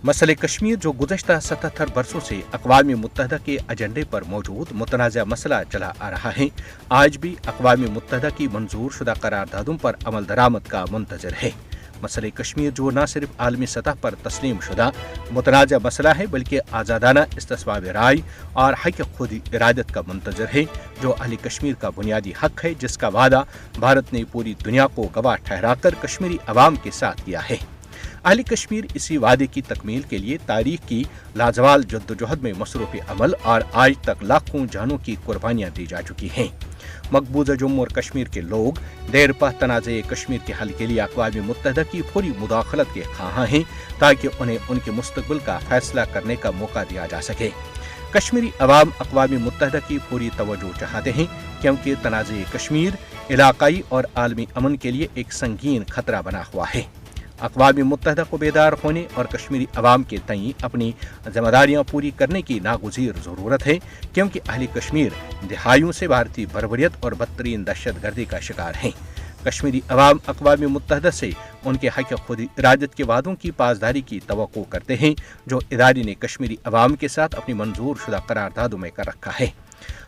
मसले कश्मीर जो गुज़श्ता 77 बरसों से अक़वाम मुत्तहदा के एजेंडे पर मौजूद मुतनाज़ा मसला चला आ रहा है, आज भी अक़वाम मुत्तहदा की मंजूर शुदा करारदादों पर अमल दरामद का मुंतज़र है। मसले कश्मीर जो न सिर्फ आलमी सतह पर तस्लीम शुदा मुतनाज़ा मसला है, बल्कि आज़ादाना इस्तिस्वाब राय और हक़ खुद इरादत का मुंतज़र है, जो अहले कश्मीर का बुनियादी हक़ है, जिसका वादा भारत ने पूरी दुनिया को गवाह ठहराकर कश्मीरी अवाम के साथ किया है। अहले कश्मीर इसी वादे की तकमील के लिए तारीख की लाजवाल जद्दोजहद में मसरूफ़ अमल और आज तक लाखों जानों की कुर्बानियाँ दी जा चुकी हैं। मकबूजा जम्मू और कश्मीर के लोग देर पा तनाज़े कश्मीर के हल के लिए अक़वाम मुत्तहदा की फौरी मुदाखलत के ख़्वाहां हैं, ताकि उन्हें उनके मुस्तक़बिल का फैसला करने का मौका दिया जा सके। कश्मीरी अवाम अक़वाम मुत्तहदा की पूरी तवज्जो चाहते हैं, क्योंकि तनाज़े कश्मीर इलाक़ाई और आलमी अमन के लिए एक संगीन खतरा बना हुआ है। अक़वाम मुत्तहदा को बेदार होने और कश्मीरी अवाम के तई अपनी जिम्मेदारियाँ पूरी करने की नागुज़ीर ज़रूरत है, क्योंकि अहले कश्मीर दिहाइयों से भारतीय बर्बरियत और बदतरीन दहशतगर्दी का शिकार हैं। कश्मीरी अवाम अक़वाम मुत्तहदा से उनके हक़ खुद इरादत के वादों की पासदारी की तवक्को करते हैं, जो इदारे ने कश्मीरी अवाम के साथ अपनी मंजूर शुदा करारदादों में कर रखा है।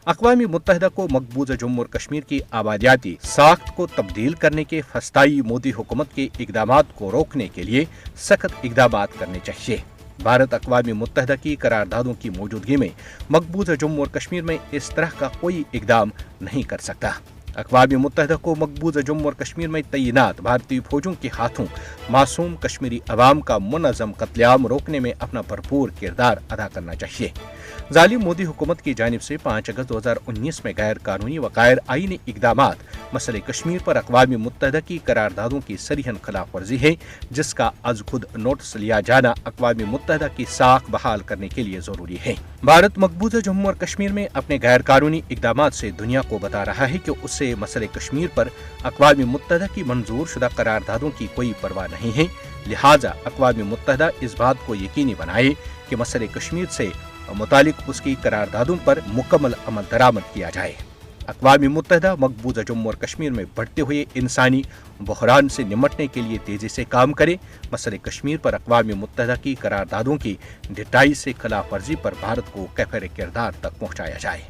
अक़वाम मुत्तहदा को मकबूजा जम्मू और कश्मीर की आबादियाती साख्त को तब्दील करने के फस्ताई मोदी हुकूमत के इक़दामात को रोकने के लिए सख्त इक़दामात करने चाहिए। भारत अक़वाम मुत्तहदा की करारदादों की मौजूदगी में मकबूजा जम्मू और कश्मीर में इस तरह का कोई इक़दाम नहीं कर सकता। अक़वाम मुत्तहदा को मकबूजा जम्मू और कश्मीर में तैनात भारतीय फौजों के हाथों मासूम कश्मीरी अवाम का मुनज़्ज़म कत्लेआम रोकने में अपना भरपूर किरदार अदा करना चाहिए। जालिम मोदी हुकूमत की जानिब से 5 अगस्त 2019 में गैर कानूनी व गैर आईनी इक़दामात मसले कश्मीर पर अक़वाम मुत्तहदा की करारदादों की सरीहन खिलाफ वर्जी है, जिसका आज खुद नोटिस लिया जाना अक़वाम मुत्तहदा की साख बहाल करने के लिए ज़रूरी है। भारत मकबूजा जम्मू और कश्मीर में अपने गैर कानूनी इक़दामात से दुनिया को बता रहा है कि उससे मसले कश्मीर पर अक़वाम मुत्तहदा की मंजूर शुदा करारदादों की कोई परवाह नहीं है। लिहाजा अक़वाम मुत्तहदा इस बात को यकीनी बनाए कि मसले कश्मीर से मुतालिक उसकी करारदादों पर मुकम्मल अमल दरामद किया जाए। अक़वाम मुत्तहदा मकबूजा जम्मू और कश्मीर में बढ़ते हुए इंसानी बहरान से निमटने के लिए तेज़ी से काम करे। मसले कश्मीर पर अक़वाम मुत्तहदा की करारदादों की ढिठाई से खिलाफ वर्जी पर भारत को कैफिर किरदार तक पहुँचाया जाए।